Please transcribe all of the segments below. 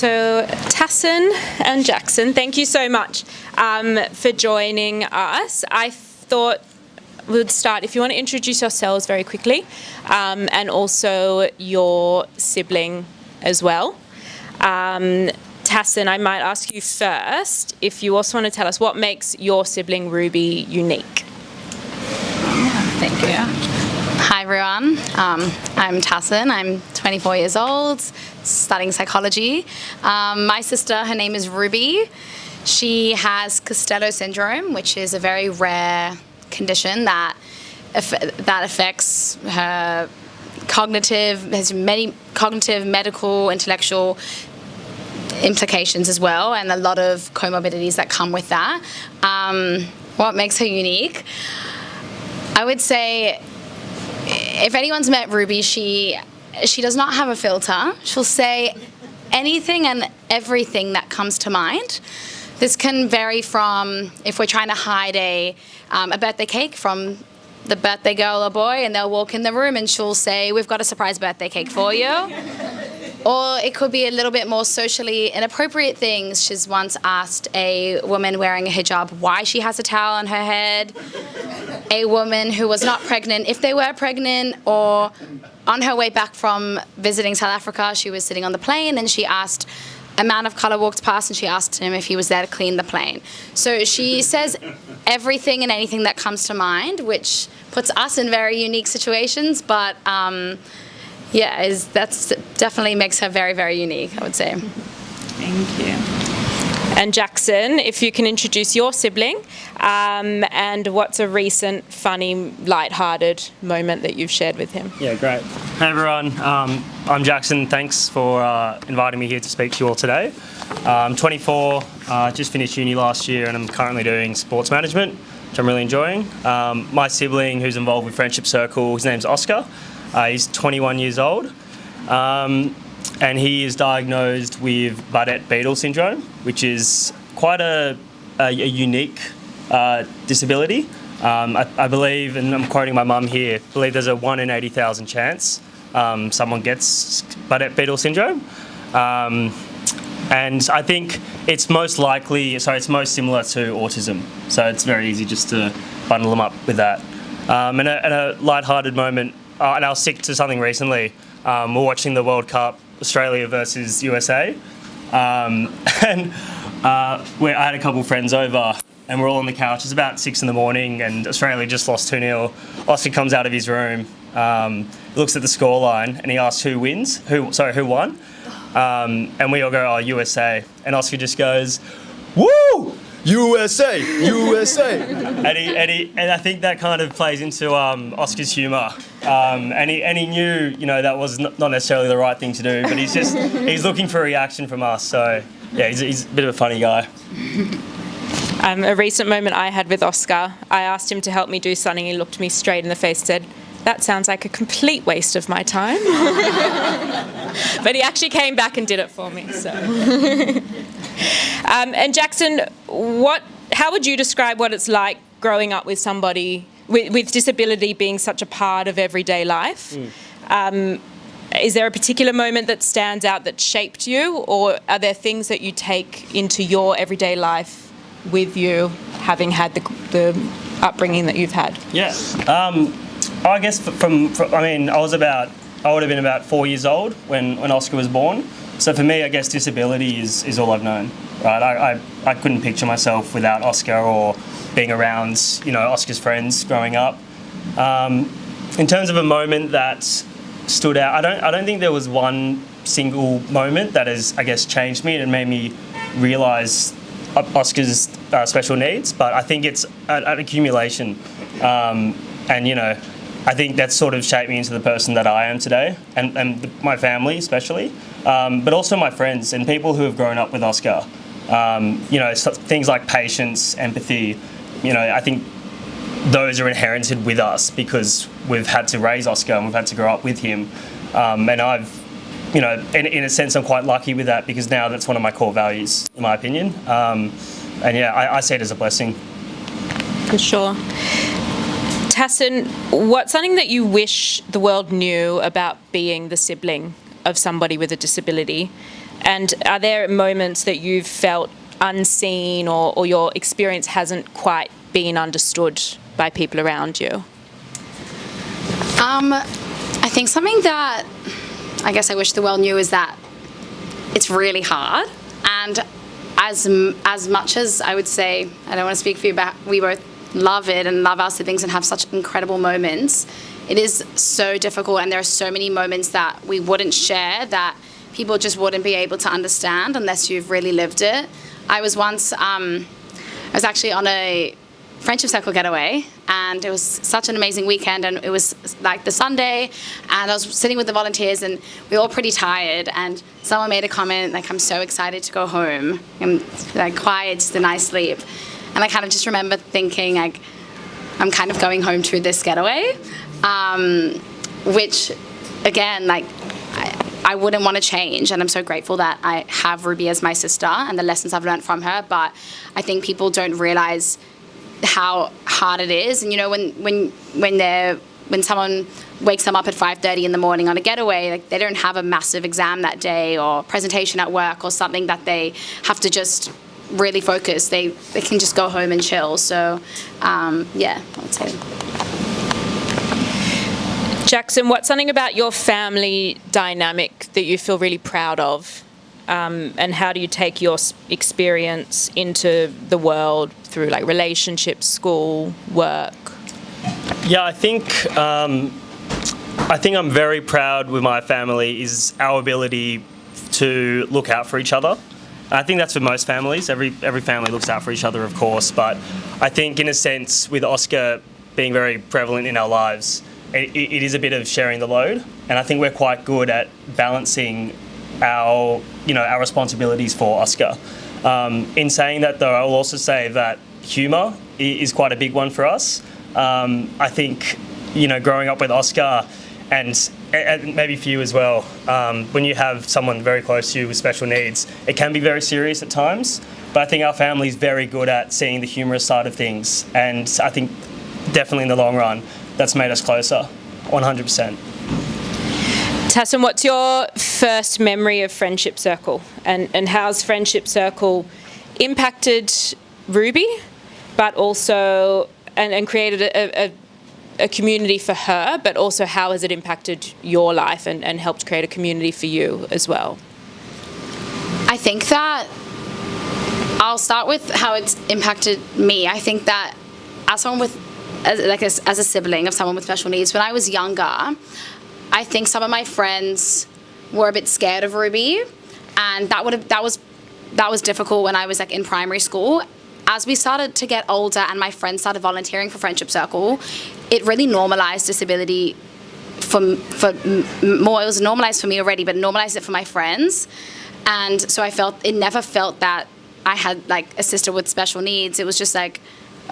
So Tassin and Jackson, thank you so much for joining us. I thought we'd start, if you want to introduce yourselves very quickly, and also your sibling as well. Tassin, I might ask you first if you also want to tell us what makes your sibling Ruby unique. Thank you. Hi everyone, I'm Tassin, I'm 24 years old, studying psychology. My sister, her name is Ruby. She has Costello syndrome, which is a very rare condition that affects her has many cognitive, medical, intellectual implications as well, and a lot of comorbidities that come with that. What makes her unique? I would say, if anyone's met Ruby, she does not have a filter. She'll say anything and everything that comes to mind. This can vary from if we're trying to hide a birthday cake from the birthday girl or boy, and they'll walk in the room and she'll say, "We've got a surprise birthday cake for you." Or it could be a little bit more socially inappropriate things. She's once asked a woman wearing a hijab why she has a towel on her head. A woman who was not pregnant, if they were pregnant, or on her way back from visiting South Africa, she was sitting on the plane and she asked, a man of colour walked past and she asked him if he was there to clean the plane. So she says everything and anything that comes to mind, which puts us in very unique situations, but that's definitely makes her very, very unique, I would say. Thank you. And Jackson, if you can introduce your sibling, and what's a recent, funny, light-hearted moment that you've shared with him? Yeah, great. Hey everyone, I'm Jackson. Thanks for inviting me here to speak to you all today. I'm 24, just finished uni last year, and I'm currently doing sports management, which I'm really enjoying. My sibling, who's involved with Friendship Circle, his name's Oscar. He's 21 years old, and he is diagnosed with Bardet-Biedl syndrome, which is quite a unique disability. I believe, and I'm quoting my mum here, I believe there's a 1 in 80,000 chance someone gets Bardet-Biedl syndrome. And I think it's most similar to autism. So it's very easy just to bundle them up with that. And a light-hearted moment, and I was sick to something recently. We're watching the World Cup, Australia versus USA. And I had a couple of friends over, and we're all on the couch. It's about 6 a.m, and Australia just lost 2-0. Oscar comes out of his room, looks at the scoreline, and he asks who won? And we all go, "Oh, USA." And Oscar just goes, "Woo! USA, USA." and I think that kind of plays into Oscar's humour. And he knew, that was not necessarily the right thing to do, but he's looking for a reaction from us. So yeah, he's a bit of a funny guy. A recent moment I had with Oscar, I asked him to help me do something. He looked me straight in the face and said, "That sounds like a complete waste of my time." But he actually came back and did it for me. So. And Jackson, how would you describe what it's like growing up with somebody with disability being such a part of everyday life? Is there a particular moment that stands out that shaped you, or are there things that you take into your everyday life with you, having had the upbringing that you've had? Yeah, I guess I would have been about 4 years old when Oscar was born. So for me, I guess disability is all I've known, right? I couldn't picture myself without Oscar or being around, Oscar's friends growing up. In terms of a moment that stood out, I don't think there was one single moment that has, I guess, changed me and made me realise Oscar's special needs, but I think it's an accumulation. I think that's sort of shaped me into the person that I am today, and my family especially, but also my friends and people who have grown up with Oscar. Things like patience, empathy, I think those are inherited with us because we've had to raise Oscar and we've had to grow up with him. And I've, in a sense, I'm quite lucky with that because now that's one of my core values, in my opinion. I see it as a blessing. For sure. Tassin, what's something that you wish the world knew about being the sibling of somebody with a disability? And are there moments that you've felt unseen or your experience hasn't quite been understood by people around you? I think something that I guess I wish the world knew is that it's really hard. And as much as I would say, I don't want to speak for you, but we both love it and love our siblings and have such incredible moments, it is so difficult, and there are so many moments that we wouldn't share that people just wouldn't be able to understand unless you've really lived it. I was once, I was actually on a Friendship Circle getaway, and it was such an amazing weekend, and it was like the Sunday, and I was sitting with the volunteers, and we were all pretty tired, and someone made a comment like, "I'm so excited to go home," and like, quiet, just a nice sleep. And I kind of just remember thinking, like, I'm kind of going home to this getaway, which, again, like, I wouldn't want to change, and I'm so grateful that I have Ruby as my sister and the lessons I've learned from her. But I think people don't realize how hard it is. And you know, when someone wakes them up at 5:30 in the morning on a getaway, like, they don't have a massive exam that day or presentation at work or something that they have to just really focus. They can just go home and chill. So yeah, I would say. Jackson, what's something about your family dynamic that you feel really proud of? And how do you take your experience into the world through like relationships, school, work? Yeah, I think I'm very proud with my family is our ability to look out for each other. I think that's for most families. Every family looks out for each other, of course, but I think in a sense with Oscar being very prevalent in our lives, it is a bit of sharing the load, and I think we're quite good at balancing our responsibilities for Oscar. In saying that, though, I will also say that humour is quite a big one for us. I think, growing up with Oscar, and maybe for you as well, when you have someone very close to you with special needs, it can be very serious at times. But I think our family is very good at seeing the humorous side of things, and I think definitely in the long run, that's made us closer, 100%. Tassin, what's your first memory of Friendship Circle, and how's Friendship Circle impacted Ruby, but also and created a community for her, but also how has it impacted your life and helped create a community for you as well? I think that I'll start with how it's impacted me. I think that as someone as a sibling of someone with special needs, when I was younger, I think some of my friends were a bit scared of Ruby, and that was difficult when I was like in primary school. As we started to get older and my friends started volunteering for Friendship Circle, it really normalized disability for more. It was normalized for me already, but normalized it for my friends. And so it never felt that I had like a sister with special needs. It was just like,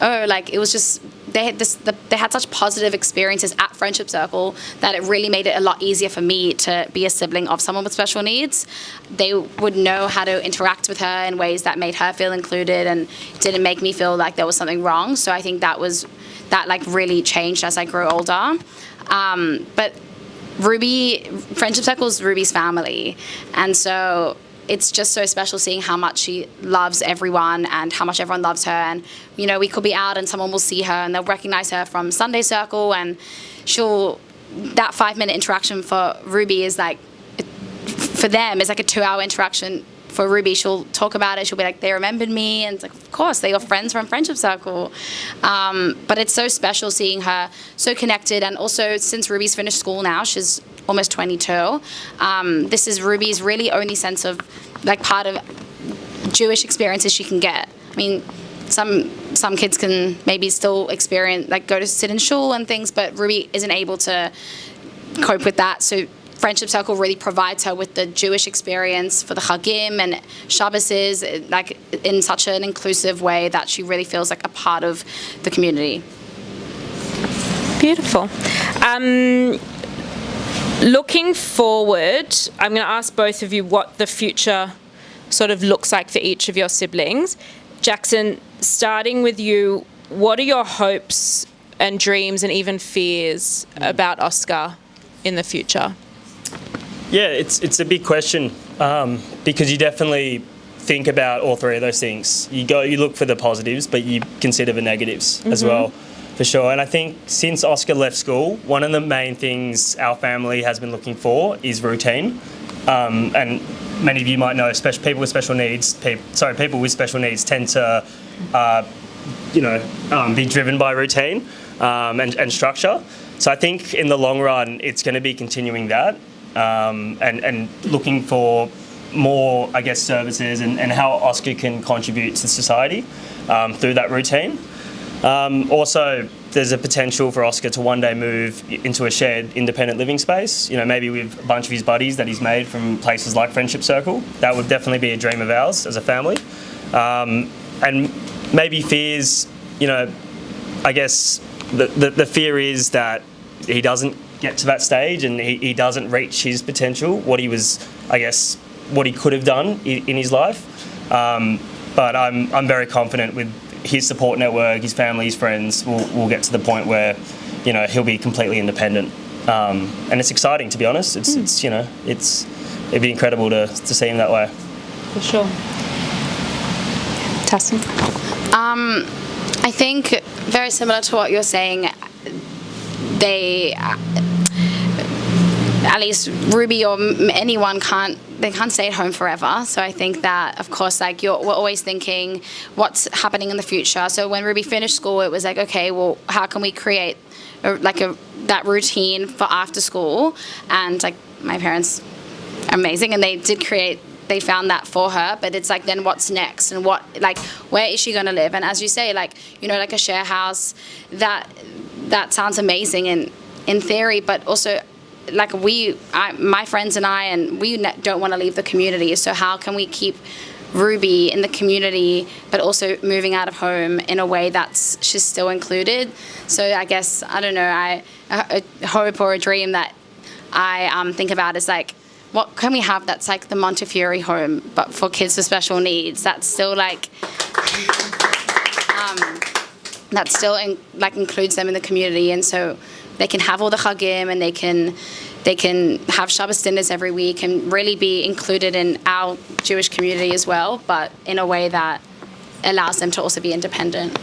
oh, like it was just, they had such positive experiences at Friendship Circle that it really made it a lot easier for me to be a sibling of someone with special needs. They would know how to interact with her in ways that made her feel included and didn't make me feel like there was something wrong. So I think that like really changed as I grew older. But Friendship Circle is Ruby's family, and so it's just so special seeing how much she loves everyone and how much everyone loves her. And, we could be out and someone will see her and they'll recognize her from Sunday Circle, and that 5-minute interaction for Ruby is like, for them, it's like a 2-hour interaction. For Ruby, she'll talk about it. She'll be like, they remembered me. And it's like, of course, they're your friends from Friendship Circle. But it's so special seeing her so connected. And also, since Ruby's finished school now, she's almost 22. This is Ruby's really only sense of, like, part of Jewish experiences she can get. I mean, some kids can maybe still experience, like, go to sit in shul and things, but Ruby isn't able to cope with that. So Friendship Circle really provides her with the Jewish experience for the Chagim and Shabbases, like, in such an inclusive way that she really feels like a part of the community. Beautiful. Looking forward, I'm going to ask both of you what the future sort of looks like for each of your siblings. Jackson, starting with you, what are your hopes and dreams and even fears about Oscar in the future? Yeah, it's a big question because you definitely think about all three of those things. You look for the positives, but you consider the negatives as well, for sure. And I think since Oscar left school, one of the main things our family has been looking for is routine. And many of you might know, people with special needs tend to, be driven by routine and structure. So I think in the long run, it's going to be continuing that and looking for more, I guess, services and how Oscar can contribute to society through that routine. Also, there's a potential for Oscar to one day move into a shared independent living space, maybe with a bunch of his buddies that he's made from places like Friendship Circle. That would definitely be a dream of ours as a family. And maybe fears, I guess the fear is that he doesn't get to that stage and he doesn't reach his potential, what he could have done in his life. But I'm very confident with his support network, his family, his friends, will get to the point where, he'll be completely independent. And it's exciting, to be honest. It'd be incredible to see him that way. For sure. Tassin? I think very similar to what you're saying, they, at least Ruby or anyone can't stay at home forever. So I think that, of course, we're always thinking what's happening in the future. So when Ruby finished school, it was like, okay, well, how can we create that routine for after school? And my parents are amazing, and they found that for her. But it's then what's next, and where is she going to live? And as you say, a share house, that sounds amazing in theory, but also my friends and I, and we don't want to leave the community. So how can we keep Ruby in the community, but also moving out of home in a way she's still included? So I guess, I don't know, a hope or a dream that I think about is what can we have that's the Montefiore home, but for kids with special needs? That's still that still includes them in the community, and so they can have all the chagim, and they can have Shabbos dinners every week and really be included in our Jewish community as well, but in a way that allows them to also be independent.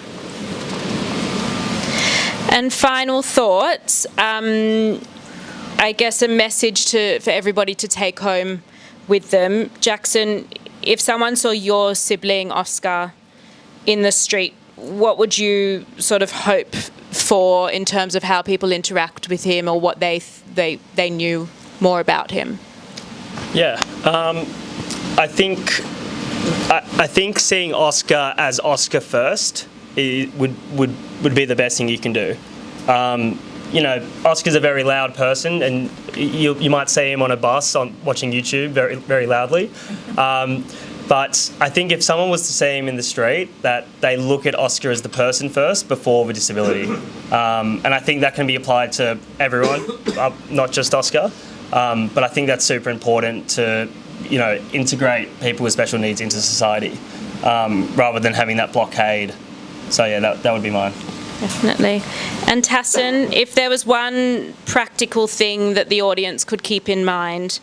And final thoughts, I guess a message for everybody to take home with them. Jackson, if someone saw your sibling Oscar in the street, what would you sort of hope for in terms of how people interact with him, or what they knew more about him? Yeah, I think seeing Oscar as Oscar first would be the best thing you can do. Oscar's a very loud person, and you might see him on a bus watching YouTube very, very loudly. But I think if someone was to see him in the street, that they look at Oscar as the person first before the disability. And I think that can be applied to everyone, not just Oscar. But I think that's super important to, integrate people with special needs into society, rather than having that blockade. So yeah, that would be mine. Definitely. And Tassin, if there was one practical thing that the audience could keep in mind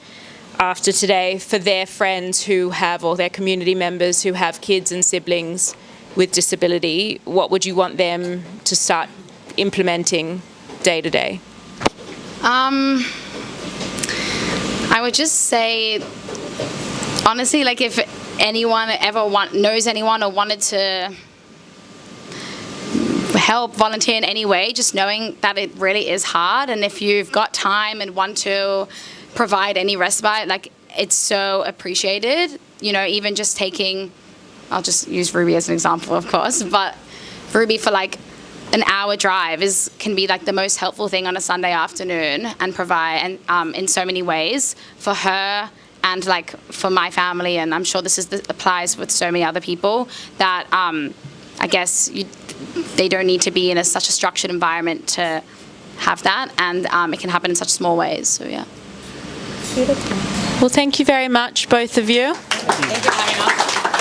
after today for their friends who have, or their community members who have kids and siblings with disability, what would you want them to start implementing day to day? I would just say, honestly, if anyone ever knows anyone or wanted to help, volunteer in any way, just knowing that it really is hard, and if you've got time and want to provide any respite, it's so appreciated. Even just taking, I'll just use Ruby as an example, of course, but Ruby for an hour drive can be the most helpful thing on a Sunday afternoon, and provide and in so many ways for her and for my family, and I'm sure this applies with so many other people, that I guess they don't need to be in such a structured environment to have that, and it can happen in such small ways. So yeah. Beautiful. Well, thank you very much, both of you. Thank you for having us.